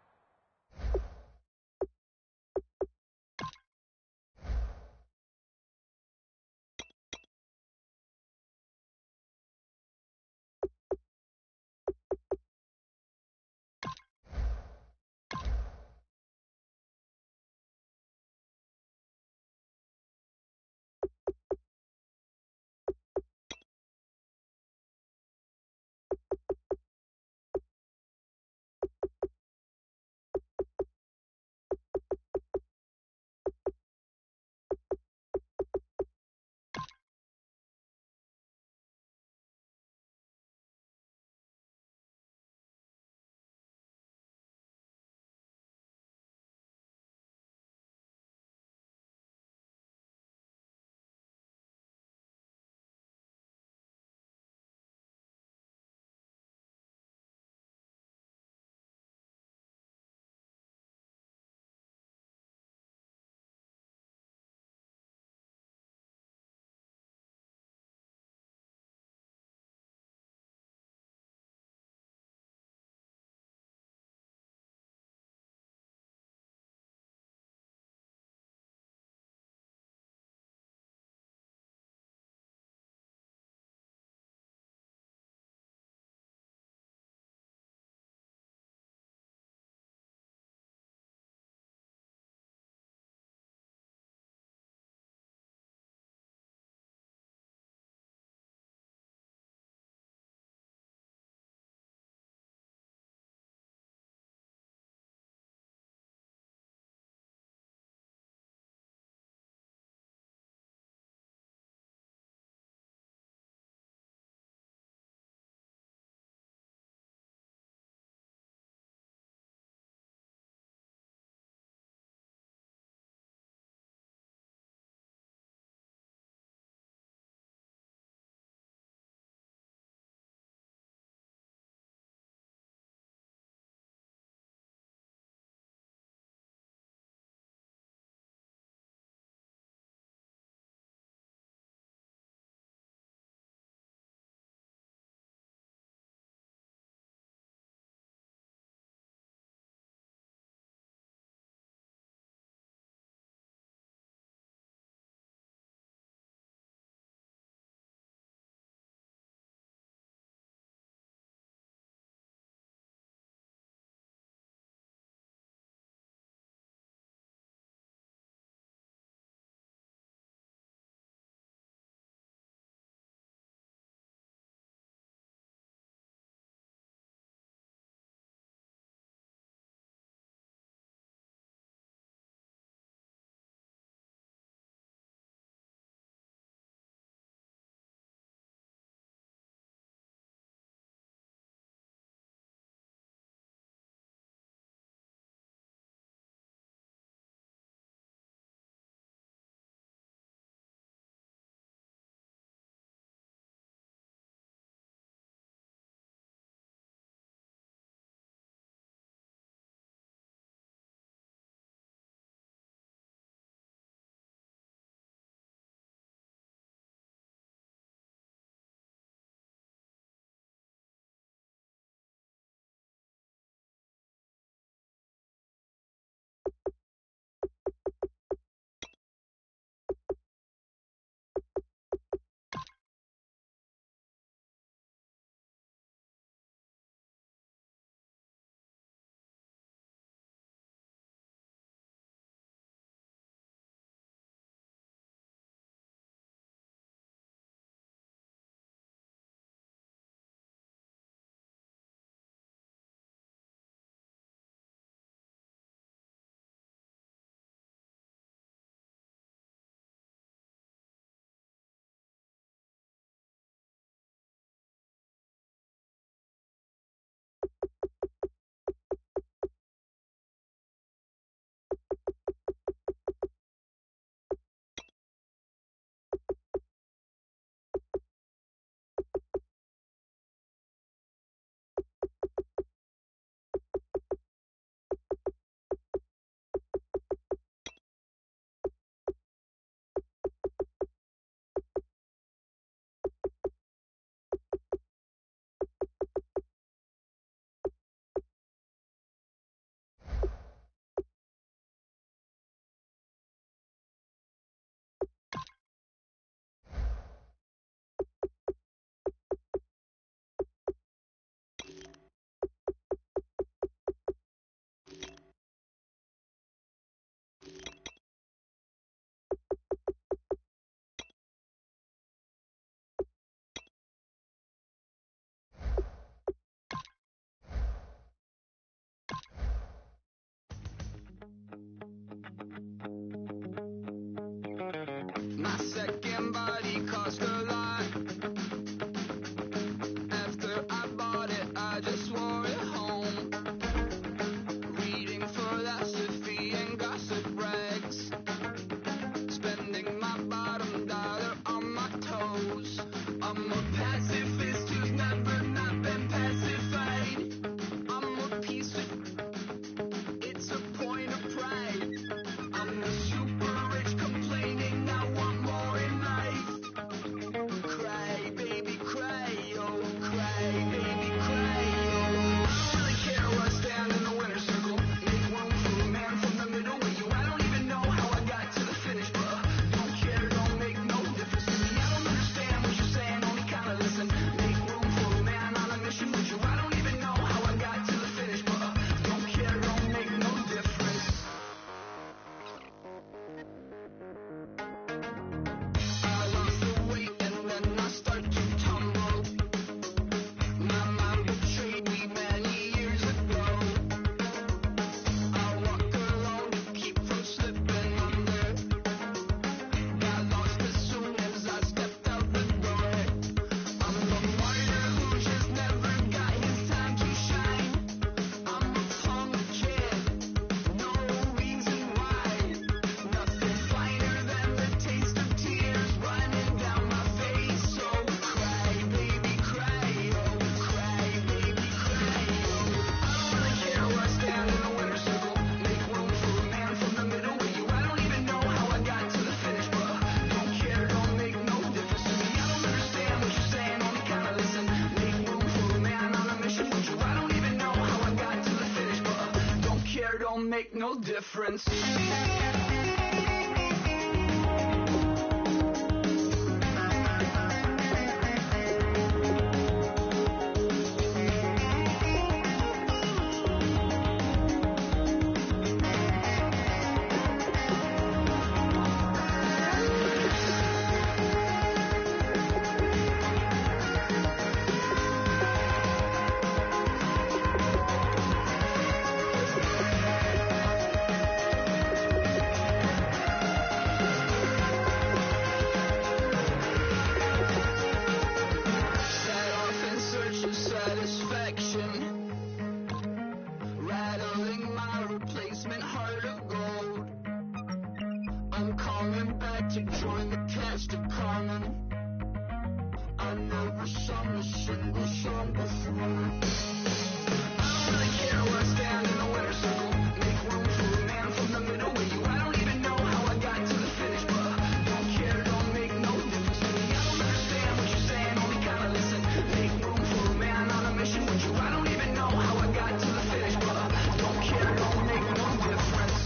second body cost a lot. After I bought it, I just wore it home. Reading philosophy and gossip rags. Spending my bottom dollar on my toes. I'm a pacifist who's never not been pacified. I'm a piece of... It's a point of pride. I'm the super rich complaining I want more in life. Cry, baby, cry, oh, cry, baby, cry, oh. I don't really care where I stand in the winner's circle. Make room for a man from the middle with you. I don't even know how I got to the finish, but don't care, don't make no difference to me. I don't understand what you're saying, only kinda listen. Make room for a man on a mission with you. I don't even know how I got to the finish, but don't care, don't make no difference. I lost the weight and then I start to tumble. My mind betrayed me many years ago. I walk alone to keep from slipping under. Got lost as soon as I stepped out the door. I'm the martyr who just never got his time to shine. I'm a punk kid, no reason why. Nothing finer than the taste of tears running down my face. So cry, baby, cry, oh, cry, baby, cry, oh. I don't really care where I stand in the winner's circle. Make room for a man from the middle with you. I don't even know how I got to the finish, but don't care, don't make no difference to me. I don't understand what you're saying, only kinda listen. Make room for a man on a mission with you. I don't even know how I got to the finish, but don't care, don't make no difference. Set off in search of satisfaction, rattling my replacement heart of gold. I'm coming back to join the cast of Carmen. I never sung a single song before. I don't really care where I stand in the winner's circle. Make room for a man from the middle with you. I don't even know how I got to the finish, but don't care, don't make no difference to me. I don't understand what you're saying, only kinda listen. Make room for a man on a mission with you. I don't even know how I got to the finish, but don't care, don't make no difference.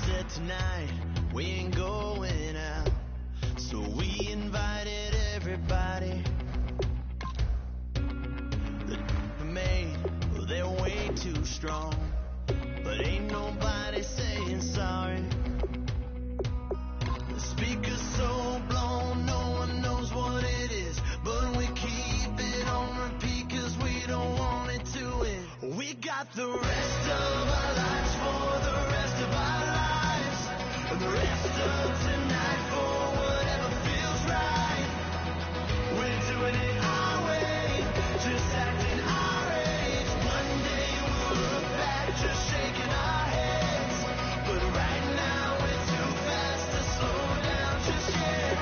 Said tonight we ain't going out, so we invited everybody. The made, well, they're way too strong, but ain't nobody saying sorry. The speaker's so blown, no one knows what it is, but we keep it on repeat 'cause we don't want it to end. We got the rest of our lives for the rest of our lives, and the rest of tonight for whatever feels right. We're doing it our way, just acting our age. One day we'll look back, just shaking our heads, but right now we're too fast to slow down just yet.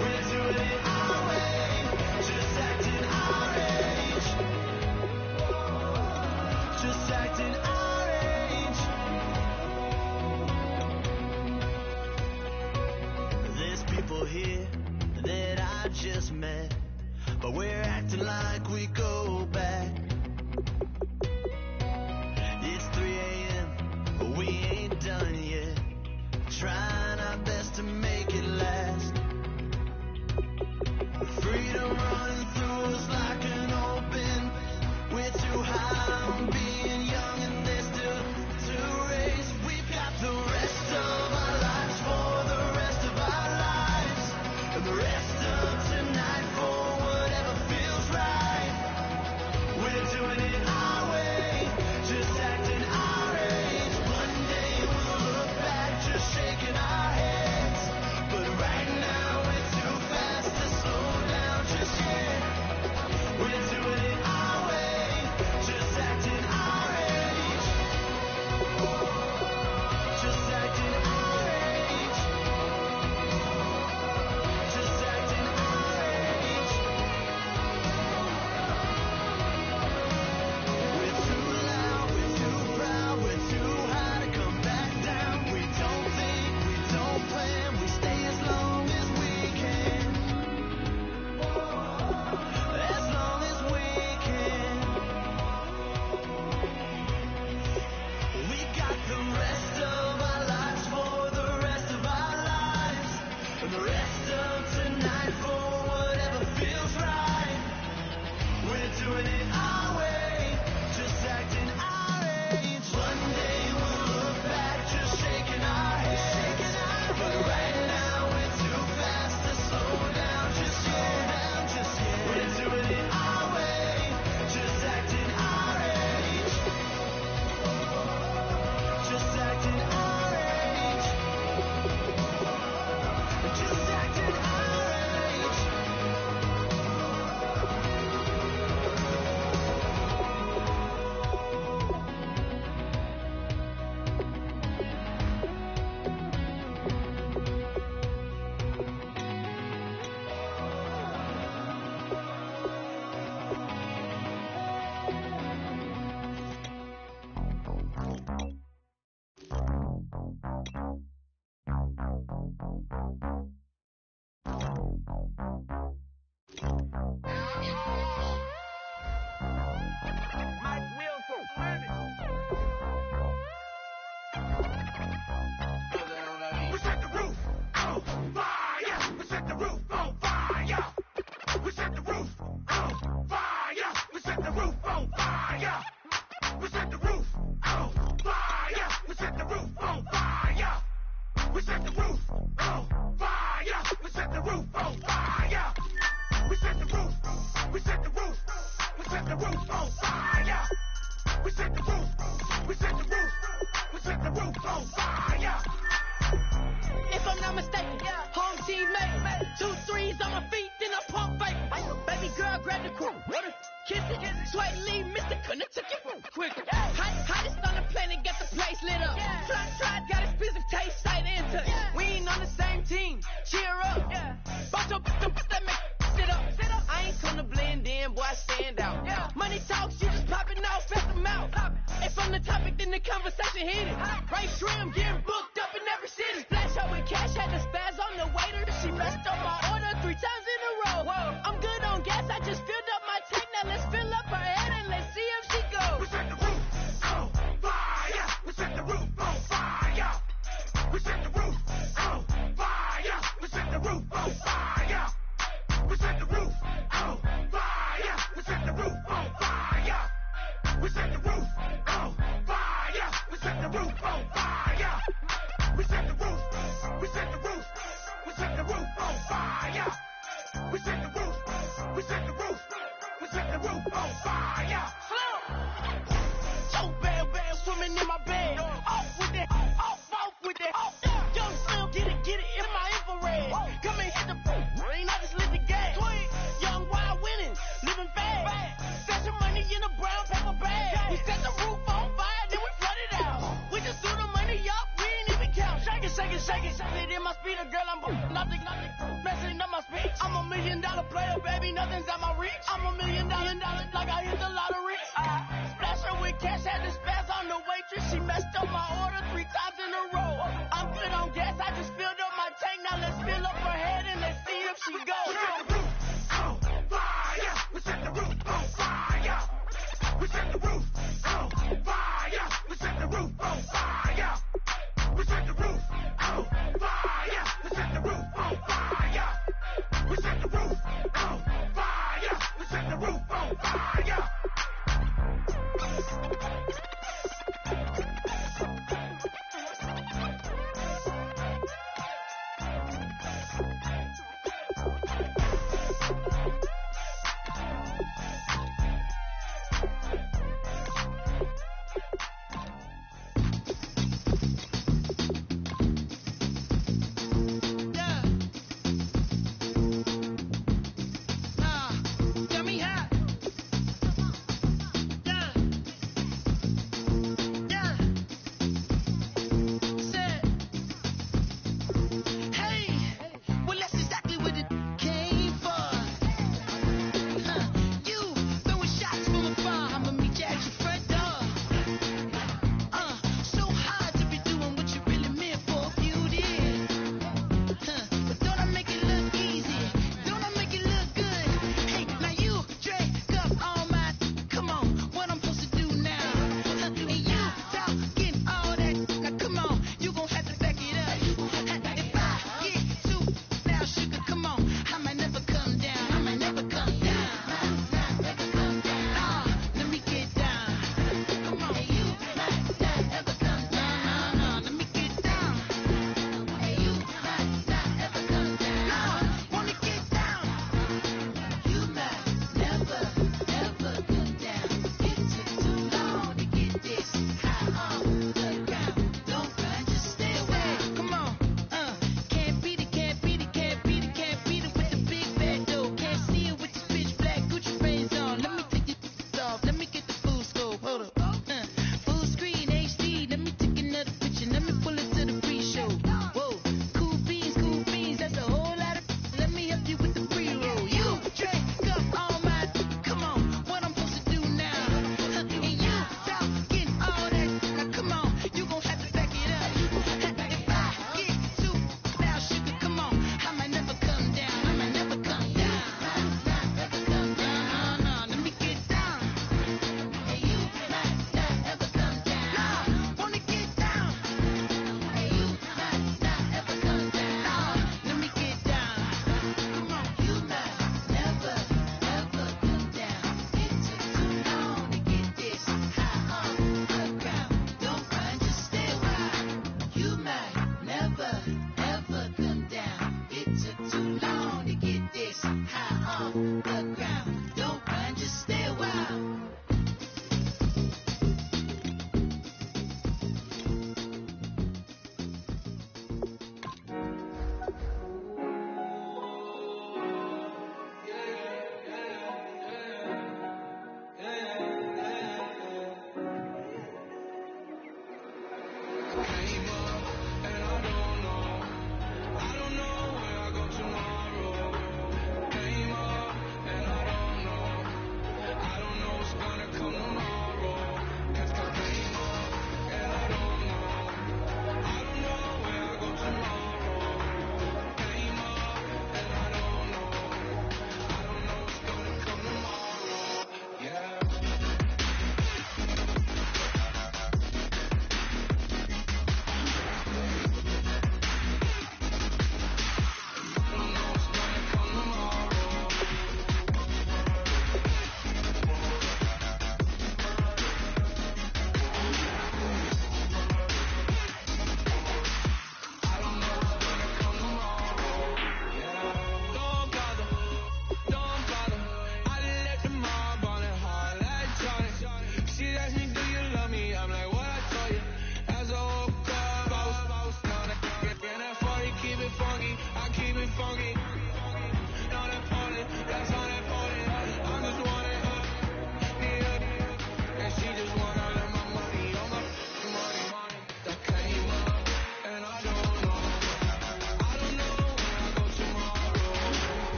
We're doing it our way, just acting our age, just acting our roof on fire. We set the roof on fire. We set the roof on fire. We set the roof on fire. We set the roof on fire. We set the roof. We set the roof. We set the roof on fire. We set the roof. We set the roof. We set the roof on fire. If I'm not mistaken, home team made 2 threes on my feet, then I pump fake. Baby girl, grab the crew, kiss it, sweat, leave, Mr. Couldn't took it quick. Hottest on the planet, got the place lit up. Fly tried, got expensive taste, sight into it. We ain't on the same team, cheer up. Bunch of that make sit up. I ain't come to blend in, boy, I stand out. Money talks, you just popping off at the mouth. If I'm the topic, then the conversation heated. Right shrimp, getting booked up in every city. Flash her with cash, had the spaz on the waiter. She messed up my order 3 times in a row. I'm good on gas, I just filled up my tank. Now let's fill up her head and let's see if she goes. We set the roof on fire. We set the roof on fire. We set the roof on fire. We set the roof on fire. We set the roof on fire. We set the roof on fire. We set the roof on fire. We set the roof on fire. We set the roof. We set the roof. We set the roof on fire. We set the roof. We set the roof. We set the roof on fire. So bad, swimming in my bed. Off with that, off with that. Young Slim, get it in my infrared. Come and hit the brain, I just lit the gas. Young wild winning, living fast. Stash money in a brown paper bag. We set the roof on fire, then we flood it out. We just threw the money up, we ain't even count. Shake it, shake it, shake it. Shake it in my speeder, girl, I'm nothing, messing up my speech. I'm $1 million player, baby, nothing's at my reach. I'm $1 million, like I hit the lottery. Splash her with cash, had the spaz on the waitress. She messed up my order 3 times in a row. I'm good on gas, I just filled up my tank. Now let's fill up her head and let's see if she goes. We set the roof on fire. We set the roof on fire. We set the roof on fire. We set the roof on fire. We set the roof on fire. We set the roof on fire. We set the roof on fire.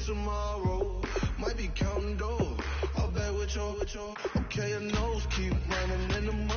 face tomorrow. Might be counting dough. I'll bet with your okay, your nose keep running in the